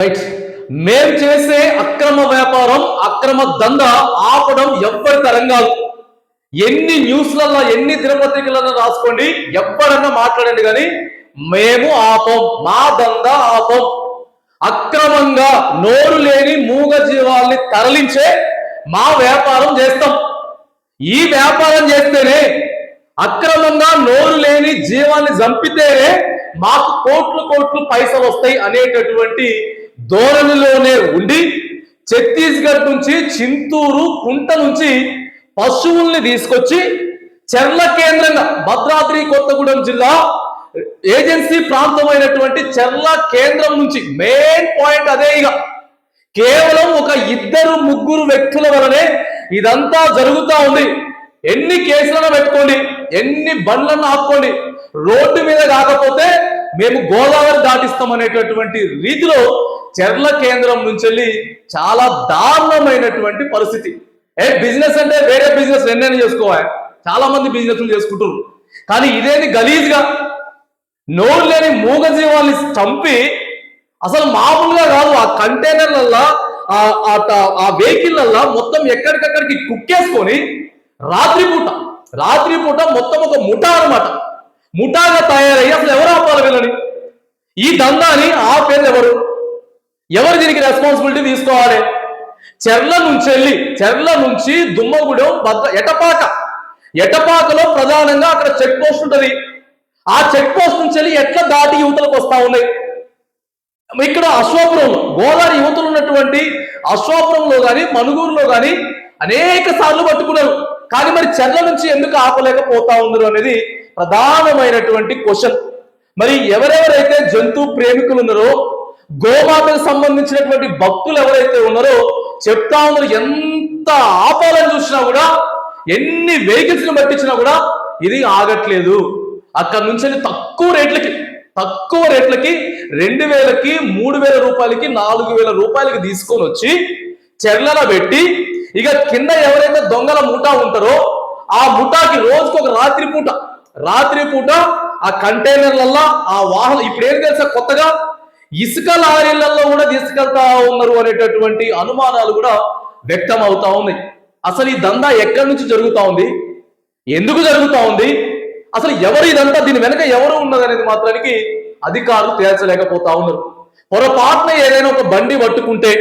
Right. మేం చేసే అక్రమ వ్యాపారం, అక్రమ దంద ఆపడం ఎవ్వరి తరం కాదు. ఎన్ని న్యూస్లలో, ఎన్ని దినపత్రికలలో రాసుకోండి, ఎవ్వరన్నా మాట్లాడండి, కానీ మేము ఆపం, మా దంద ఆపం. అక్రమంగా నోరు లేని మూగ జీవాల్ని తరలించే మా వ్యాపారం చేస్తాం. ఈ వ్యాపారం చేస్తేనే, అక్రమంగా నోరు లేని జీవాన్ని చంపితేనే మాకు కోట్లు కోట్లు పైసలు వస్తాయి అనేటటువంటి ధోరణిలోనే ఉండి, ఛత్తీస్గఢ్ నుంచి, చింతూరు, కుంట నుంచి పశువుల్ని తీసుకొచ్చి చెర్ల కేంద్రంగా భద్రాద్రి కొత్తగూడెం జిల్లా ఏజెన్సీ ప్రాంతమైనటువంటి చెర్ల కేంద్రం నుంచి మెయిన్ పాయింట్ అదే. ఇక కేవలం ఒక ఇద్దరు ముగ్గురు వ్యక్తుల వలనే ఇదంతా జరుగుతూ ఉంది. ఎన్ని కేసులను పెట్టుకోండి, ఎన్ని బండ్లను ఆపుకోండి, రోడ్డు మీద కాకపోతే మేము గోదావరి దాటిస్తాం అనేటటువంటి రీతిలో చెర్ల కేంద్రం నుంచి వెళ్ళి చాలా దారుణమైనటువంటి పరిస్థితి. బిజినెస్ అంటే వేరే బిజినెస్ ఎన్నైనా చేసుకోవాలి, చాలా మంది బిజినెస్లు చేసుకుంటారు, కానీ ఇదేది గలీజ్గా నోరు లేని మూగజీవాల్ని చంపి, అసలు మామూలుగా కాదు, ఆ కంటైనర్లల్లా ఆ వెహికల్లల్లా మొత్తం ఎక్కడికక్కడికి కుక్కేసుకొని రాత్రిపూట మొత్తం ఒక ముఠా అనమాట, ముఠాగా తయారయ్యి అసలు ఎవరు ఆపాలి వీళ్ళని? ఈ దందాని ఆపేది ఎవరు దీనికి రెస్పాన్సిబిలిటీ తీసుకోవాలి? చెర్ల నుంచి దుమ్మగూడెం, ఎటపాకలో ప్రధానంగా అక్కడ చెక్ పోస్ట్ ఉంటుంది. ఆ చెక్ పోస్ట్ నుంచి వెళ్ళి ఎట్లా దాటి యువతలకు వస్తా ఉన్నాయి. ఇక్కడ అశ్వాపురంలో, గోదావరి యువతలు ఉన్నటువంటి అశ్వాపురంలో కానీ, మనుగూరులో కానీ అనేక సార్లు పట్టుకున్నారు. కానీ మరి చెర్ల నుంచి ఎందుకు ఆపలేకపోతా ఉన్నారు అనేది ప్రధానమైనటువంటి క్వశ్చన్. మరి ఎవరెవరైతే జంతు ప్రేమికులు ఉన్నారో, గోమాతకు సంబంధించినటువంటి భక్తులు ఎవరైతే ఉన్నారో చెప్తా ఉన్నారు, ఎంత ఆపాలని చూసినా కూడా, ఎన్ని వెహికల్స్ పట్టించినా కూడా ఇది ఆగట్లేదు. అక్కడ నుంచి తక్కువ రేట్లకి 2000కి 3000 రూపాయలకి 4000 రూపాయలకి తీసుకొని వచ్చి చెర్లలో పెట్టి, ఇక కింద ఎవరైతే దొంగల ముఠా ఉంటారో ఆ ముఠాకి రోజుకు ఒక రాత్రిపూట ఆ కంటైనర్లలో ఆ వాహనం, ఇప్పుడు ఏం తెలుసా, కొత్తగా ఇసుక లారీలలో కూడా తీసుకెళ్తా ఉన్నారు అనేటటువంటి అనుమానాలు కూడా వ్యక్తం అవుతా ఉన్నాయి. అసలు ఈ దందా ఎక్కడి నుంచి జరుగుతా ఉంది, ఎందుకు జరుగుతా ఉంది, అసలు ఎవరు ఇదంతా, దీని వెనక ఎవరు ఉన్నది అనేది మాత్రానికి అధికారులు తేల్చలేకపోతా ఉన్నారు. పొరపాటున ఏదైనా ఒక బండి పట్టుకుంటే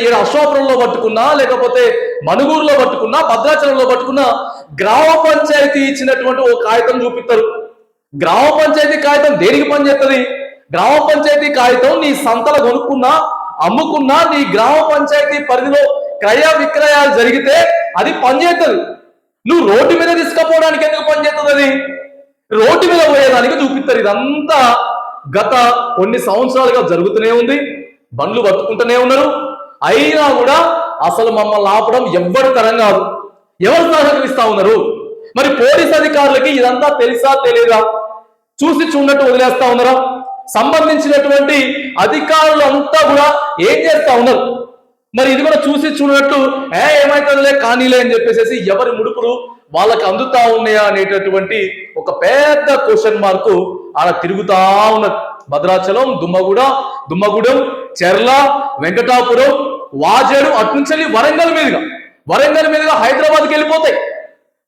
ఈడ అశ్వాపురంలో పట్టుకున్నా, లేకపోతే మనుగూరులో పట్టుకున్నా, భద్రాచలంలో పట్టుకున్నా, గ్రామ పంచాయతీ ఇచ్చినటువంటి ఒక కాగితం చూపిస్తారు. గ్రామ పంచాయతీ కాగితం దేనికి పనిచేస్తుంది? గ్రామ పంచాయతీ కాగితం నీ సంతల కొనుక్కున్నా, అమ్ముకున్నా, నీ గ్రామ పంచాయతీ పరిధిలో క్రయ విక్రయాలు జరిగితే అది పనిచేస్తుంది. నువ్వు రోడ్డు మీద తీసుకుపోవడానికి ఎందుకు పనిచేస్తుంది? అది రోడ్డు మీద పోయేదానికి చూపిస్తారు. ఇదంతా గత కొన్ని సంవత్సరాలుగా జరుగుతూనే ఉంది. బండ్లు పట్టుకుంటూనే ఉన్నారు. అయినా కూడా అసలు మమ్మల్ని ఆపడం ఎవ్వరి తరం కాదు. ఎవరు సహకరిస్తా ఉన్నారు? మరి పోలీస్ అధికారులకి ఇదంతా తెలుసా తెలియదా? చూసి చూడట్టు వదిలేస్తా ఉన్నారా? సంబంధించినటువంటి అధికారులంతా కూడా ఏం చేస్తా ఉన్నారు? మరి ఇది కూడా చూసి చూడట్టు ఏమైతుందిలే కానీలే అని చెప్పేసి ఎవరి ముడుపులు వాళ్ళకి అందుతా ఉన్నాయా అనేటటువంటి ఒక పెద్ద క్వశ్చన్ మార్కు ఆడ తిరుగుతా ఉన్నది. భద్రాచలం, దుమ్మగూడెం, చెర్ల, వెంకటాపురం, వాజేడు, అట్నుంచి వరంగల్ మీదుగా హైదరాబాద్కి వెళ్ళిపోతాయి.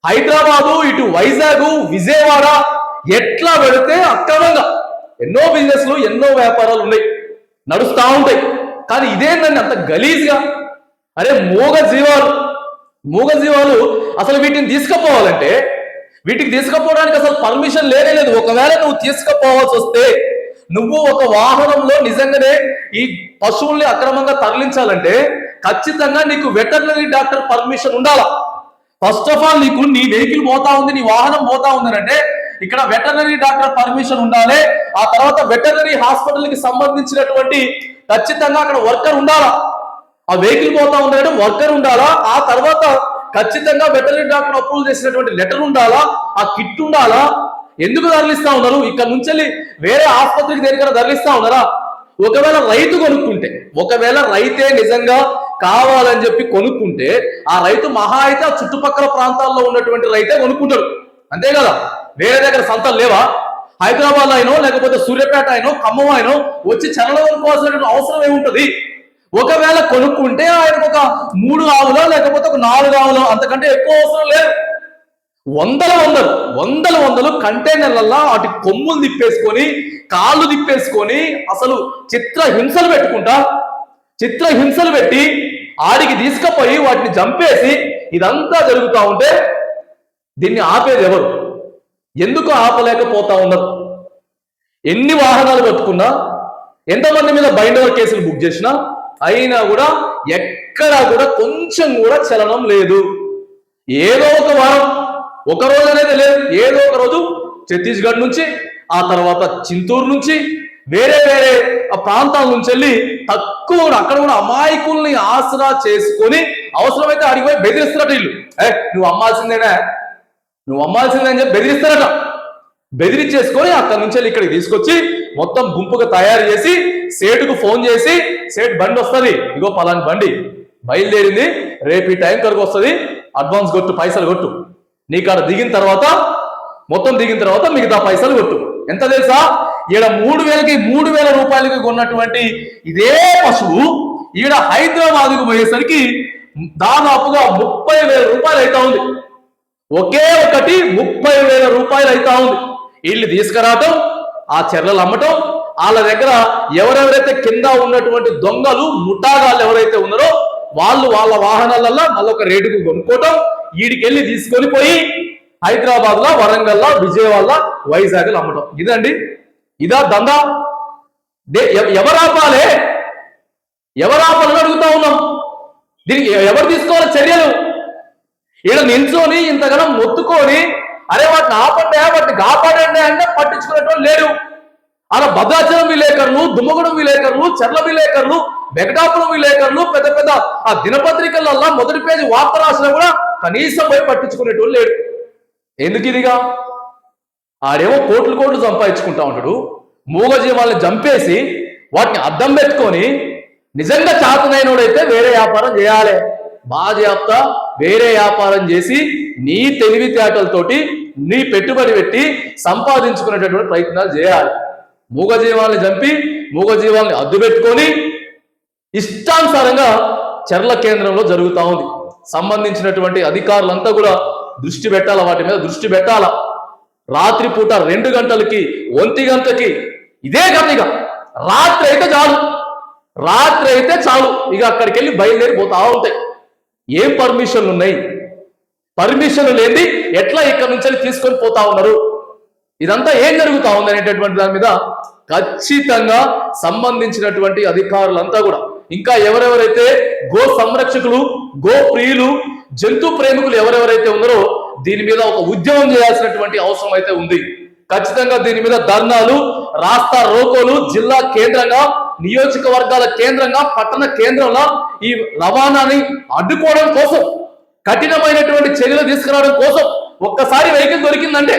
హైదరాబాదు, ఇటు వైజాగ్, విజయవాడ, ఎట్లా పెడితే అక్రమంగా ఎన్నో బిజినెస్లు, ఎన్నో వ్యాపారాలు ఉన్నాయి, నడుస్తూ ఉంటాయి. కానీ ఇదేంటండి అంత గలీజ్గా? అరే మూగ జీవాలు అసలు వీటిని తీసుకుపోవాలంటే, వీటికి తీసుకుపోవడానికి అసలు పర్మిషన్ లేదు. ఒకవేళ నువ్వు తీసుకుపోవాల్సి వస్తే, నువ్వు ఒక వాహనంలో నిజంగానే ఈ పశువుల్ని అక్రమంగా తరలించాలంటే ఖచ్చితంగా నీకు వెటర్నరీ డాక్టర్ పర్మిషన్ ఉండాలా. ఫస్ట్ ఆఫ్ ఆల్ నీకు నీ వెహికల్ పోతా ఉంది, నీ వాహనం పోతా ఉంది అంటే ఇక్కడ వెటర్నరీ డాక్టర్ పర్మిషన్ ఉండాలి. ఆ తర్వాత వెటర్నరీ హాస్పిటల్ కి సంబంధించినటువంటి ఖచ్చితంగా అక్కడ వర్కర్ ఉండాలా. ఆ వెహికల్ పోతా ఉందంటే వర్కర్ ఉండాలా. ఆ తర్వాత ఖచ్చితంగా వెటర్నరీ డాక్టర్ అప్రూవ్ చేసినటువంటి లెటర్ ఉండాలా, ఆ కిట్ ఉండాలా. ఎందుకు తరలిస్తా ఉన్నారు? ఇక్కడ నుంచి వేరే ఆసుపత్రికి దేనికైనా తరలిస్తా ఉన్నారా? ఒకవేళ రైతే నిజంగా కావాలని చెప్పి కొనుక్కుంటే, ఆ రైతు మహా అయితే ఆ చుట్టుపక్కల ప్రాంతాల్లో ఉన్నటువంటి రైతే కొనుక్కుంటాడు, అంతే కదా? వేరే దగ్గర సంతలు లేవా? హైదరాబాద్ అయినో లేకపోతే సూర్యాపేట అయినో ఖమ్మం అయినో వచ్చి చెరలు కొనుక్కోవాల్సినటువంటి అవసరం ఏముంటది? ఒకవేళ కొనుక్కుంటే ఆయనకు ఒక 3 ఆవులో లేకపోతే ఒక 4 ఆవులో, అంతకంటే ఎక్కువ అవసరం లేదు. వందలు కంటైనర్లల్లా వాటి కొమ్ములు తిప్పేసుకొని కాళ్ళు తిప్పేసుకొని అసలు చిత్రహింసలు పెట్టి ఆడికి తీసుకుపోయి వాటిని చంపేసి ఇదంతా జరుగుతూ ఉంటే దీన్ని ఆపేది ఎవరు? ఎందుకు ఆపలేకపోతా ఉన్నారు? ఎన్ని వాహనాలు పట్టుకున్నా, ఎంతమంది మీద బైండర్ కేసులు బుక్ చేసినా అయినా కూడా ఎక్కడా కూడా కొంచెం కూడా చలనం లేదు. ఏదో ఒక వారం, ఒక రోజు అనేది లేదు, ఏదో ఒక రోజు ఛత్తీస్గఢ్ నుంచి, ఆ తర్వాత చింతూరు నుంచి, వేరే ప్రాంతాల నుంచి వెళ్ళి తక్కువ అక్కడ కూడా అమాయకుల్ని ఆసరా చేసుకొని అవసరమైతే అడిగి పోయి బెదిరిస్తారట. వీళ్ళు నువ్వు అమ్మాల్సిందే అని చెప్పి బెదిరిస్తారట. బెదిరించేసుకొని అక్కడి నుంచి వెళ్ళి ఇక్కడికి తీసుకొచ్చి మొత్తం గుంపుగా తయారు చేసి సేటుకు ఫోన్ చేసి, సేటు బండి వస్తుంది, ఇగో పలాని బండి బయలుదేరింది, రేపు ఈ టైం కరకు వస్తుంది, అడ్వాన్స్ కొట్టు, పైసలు కొట్టు, నీకాడ దిగిన తర్వాత మిగతా పైసలు కొట్టు. ఎంత తెలుసా? ఈడ 3,000 రూపాయలకి కొన్నటువంటి ఇదే పశువు ఈడ హైదరాబాద్కు పోయేసరికి దాదాపుగా 30,000 రూపాయలు అవుతా ఉంది. ఒకే ఒకటి 30,000 రూపాయలు అవుతా ఉంది. వీళ్ళు తీసుకురావటం, ఆ చెర్లలు అమ్మటం, వాళ్ళ దగ్గర ఎవరెవరైతే కింద ఉన్నటువంటి దొంగలు ముఠాగాళ్ళు ఎవరైతే ఉన్నారో వాళ్ళు వాళ్ళ వాహనాలలో మళ్ళొక రేటుకు కొనుక్కోవటం, వీడికెళ్ళి తీసుకొని పోయి హైదరాబాద్ లో, వరంగల్ లో, విజయవాడ, వైజాగ్ లో అమ్మటం. ఇదా దందా? ఎవరాపాలని అడుగుతా ఉన్నాం. దీనికి ఎవరు తీసుకోవాలి చర్యలు? ఈడ నిల్చొని ఇంతగానం మొత్తుకొని అరే వాటిని ఆపండి, వాటిని కాపాడండి అంటే పట్టించుకునేటువంటి లేరు. అలా భద్రాచలం విలేకరులు, దుమ్మగూడెం విలేకరులు, చెర్ల విలేకరులు, వెంకటాపురం విలేకరులు, పెద్ద ఆ దినపత్రికలల్లో మొదటి పేజీ వార్త రాసినా కూడా కనీసం పోయి పట్టించుకునేటోళ్ళు లేడు. ఎందుకు ఇదిగా? ఆడేమో కోట్లు సంపాదించుకుంటా ఉంటాడు, మూగజీవాల్ని చంపేసి వాటిని అద్దం పెట్టుకొని నిజంగా చాతనైనోడైతే వేరే వ్యాపారం చేయాలి, బాధ్యత వేరే వ్యాపారం చేసి నీ తెలివితేటలతోటి నీ పెట్టుబడి పెట్టి సంపాదించుకునేటటువంటి ప్రయత్నాలు చేయాలి. మూగజీవాల్ని చంపి మూగజీవాల్ని అద్దు పెట్టుకొని ఇష్టానుసారంగా చెర్ల కేంద్రంలో జరుగుతూ ఉంది. సంబంధించినటువంటి అధికారులంతా కూడా దృష్టి పెట్టాలా, వాటి మీద దృష్టి పెట్టాలా. రాత్రిపూట 2 గంటలకి 1 గంటకి ఇదే కథ. ఇక రాత్రి అయితే చాలు ఇక అక్కడికి వెళ్ళి బయలుదేరి పోతా ఉంటాయి. ఏం పర్మిషన్లు ఉన్నాయి? పర్మిషన్లు లేని ఎట్లా ఇక్కడ నుంచి తీసుకొని పోతా ఉన్నారు? ఇదంతా ఏం జరుగుతా ఉంది అనేటటువంటి దాని మీద ఖచ్చితంగా సంబంధించినటువంటి అధికారులంతా కూడా, ఇంకా ఎవరెవరైతే గో సంరక్షకులు, గో ప్రియులు, జంతు ప్రేమికులు ఎవరెవరైతే ఉన్నారో దీని మీద ఒక ఉద్యమం చేయాల్సినటువంటి అవసరం అయితే ఉంది. ఖచ్చితంగా దీని మీద ధర్నాలు, రాస్తా రోకోలు జిల్లా కేంద్రంగా, నియోజకవర్గాల కేంద్రంగా, పట్టణ కేంద్రంలో ఈ రవాణాని అడ్డుకోవడం కోసం కఠినమైనటువంటి చర్యలు తీసుకురావడం కోసం ఒక్కసారి వెహికల్ దొరికిందంటే,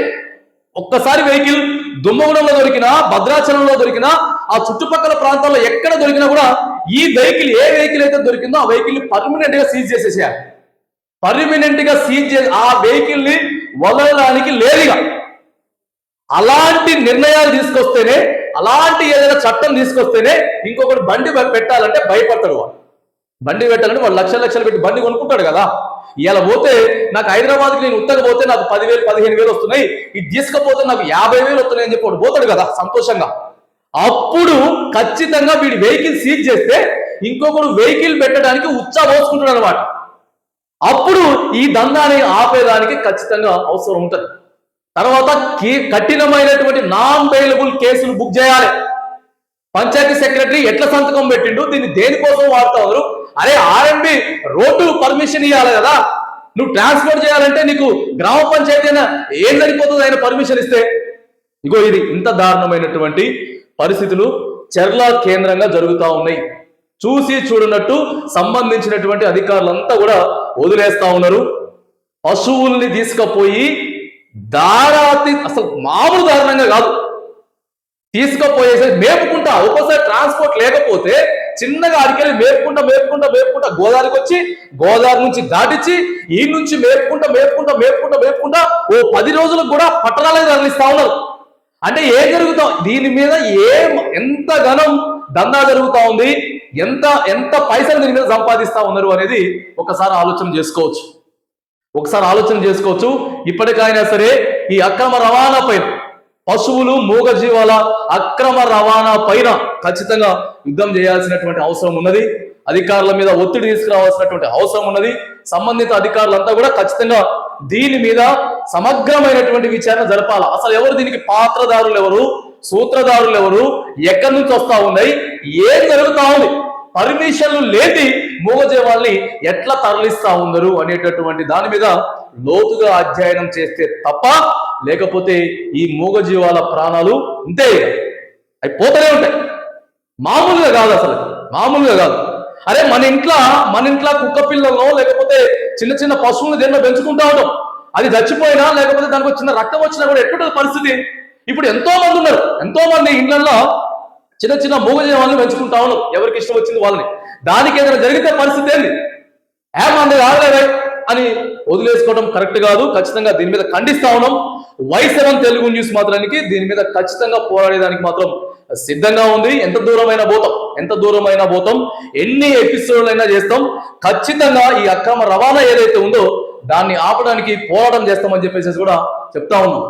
ఒక్కసారి వెహికల్ దుమ్మగూడెంలో దొరికినా, భద్రాచలంలో దొరికినా, ఆ చుట్టుపక్కల ప్రాంతాల్లో ఎక్కడ దొరికినా కూడా ఈ వెహికల్ ఏ వెహికల్ అయితే దొరికిందో ఆ వెహికల్ పర్మనెంట్ గా సీజ్ చేసేసేయాలి. పర్మనెంట్ గా సీజ్ చేసి ఆ వెహికల్ ని వదలడానికి లేదుగా. అలాంటి నిర్ణయాలు తీసుకొస్తేనే, అలాంటి ఏదైనా చట్టం తీసుకొస్తేనే ఇంకొకటి బండి పెట్టాలంటే భయపడతాడు. వాడు బండి పెట్టాలంటే వాడు లక్షలు పెట్టి బండి కొనుక్కుంటాడు కదా. ఇలా పోతే నాకు హైదరాబాద్కి నేను ఉత్తగా పోతే నాకు 10,000 15,000 వస్తున్నాయి, ఇది తీసుకపోతే నాకు 50,000 వస్తున్నాయి అని చెప్పి వాడు పోతాడు కదా సంతోషంగా. అప్పుడు ఖచ్చితంగా వీడి వెహికల్ సీజ్ చేస్తే ఇంకొకడు వెహికల్ పెట్టడానికి ఉత్సాహోసుకుంటాడు అనమాట. అప్పుడు ఈ దందాన్ని ఆపేదానికి ఖచ్చితంగా అవసరం ఉంటుంది. తర్వాత కఠినమైనటువంటి నాన్ బెయిలబుల్ కేసులు బుక్ చేయాలి. పంచాయతీ సెక్రటరీ ఎట్లా సంతకం పెట్టిండు, దీన్ని దేనికోసం వాడుతా ఉన్నారు? అరే ఆర్ఎంబి రోడ్డు పర్మిషన్ ఇవ్వాలి కదా, నువ్వు ట్రాన్స్పోర్ట్ చేయాలంటే నీకు గ్రామ పంచాయతీ అయినా ఏం సరిపోతుంది ఆయన పర్మిషన్ ఇస్తే? ఇగో ఇది ఇంత దారుణమైనటువంటి పరిస్థితులు చెర్ల కేంద్రంగా జరుగుతూ ఉన్నాయి. చూసి చూడనట్టు సంబంధించినటువంటి అధికారులంతా కూడా వదిలేస్తా ఉన్నారు. పశువుల్ని తీసుకుపోయి దారాతి అసలు మామూలు దారుణంగా కాదు, తీసుకుపోయేసి మేపుకుంటా. ఒక్కోసారి ట్రాన్స్పోర్ట్ లేకపోతే చిన్నగా అడికెళ్ళి మేపుకుంటా గోదావరికి వచ్చి, గోదావరి నుంచి దాటించి ఈ నుంచి మేపుకుంటా ఓ 10 రోజులకు కూడా పట్టణాలకు తరలిస్తా ఉన్నారు. అంటే ఏం జరుగుతా దీని మీద ఎంత ఘనం దందా జరుగుతా ఉంది, ఎంత ఎంత పైసలు దీని మీద సంపాదిస్తా ఉన్నారు అనేది ఒకసారి ఆలోచన చేసుకోవచ్చు. ఇప్పటికైనా సరే ఈ అక్రమ రవాణా పైన, పశువులు మూగజీవాల అక్రమ రవాణా పైన ఖచ్చితంగా యుద్ధం చేయాల్సినటువంటి అవసరం ఉన్నది. అధికారుల మీద ఒత్తిడి తీసుకురావాల్సినటువంటి అవసరం ఉన్నది. సంబంధిత అధికారులంతా కూడా ఖచ్చితంగా దీని మీద సమగ్రమైనటువంటి విచారణ జరపాలి. అసలు ఎవరు దీనికి పాత్రదారులు, ఎవరు సూత్రధారులు, ఎవరు ఎక్కడి నుంచి వస్తా ఉన్నాయి, ఏం జరుగుతా ఉంది, పర్మిషన్లు లేని మూగజీవాల్ని ఎట్లా తరలిస్తా ఉన్నారు అనేటటువంటి దాని మీద లోతుగా అధ్యయనం చేస్తే తప్ప, లేకపోతే ఈ మూగజీవాల ప్రాణాలు ఉంటే అవి పోతూనే ఉంటాయి. మామూలుగా కాదు. అరే మన ఇంట్లో కుక్క పిల్లలను లేకపోతే చిన్న చిన్న పశువులను దేన్నో పెంచుకుంటా ఉంటాం. అది చచ్చిపోయినా లేకపోతే దానికి చిన్న రక్తం వచ్చినా కూడా ఎటువంటి పరిస్థితి. ఇప్పుడు ఎంతో మంది ఇళ్లలో చిన్న చిన్న మూగజీవాలను పెంచుకుంటా ఉన్నాం, ఎవరికి ఇష్టం వచ్చింది వాళ్ళని. దానికి ఏదైనా జరిగితే పరిస్థితి ఏంది? మంది రాగలే అని వదిలేసుకోవడం కరెక్ట్ కాదు. ఖచ్చితంగా దీని మీద ఖండిస్తా ఉన్నాం. Y7 తెలుగు న్యూస్ మాత్రానికి దీని మీద ఖచ్చితంగా పోరాడేదానికి మాత్రం సిద్ధంగా ఉంది. ఎంత దూరమైనా పోతాం, ఎన్ని ఎపిసోడ్లైనా చేస్తాం. ఖచ్చితంగా ఈ అక్రమ రవాణా ఏదైతే ఉందో దాన్ని ఆపడానికి పోరాటం చేస్తామని చెప్పేసి కూడా చెప్తా ఉన్నాం.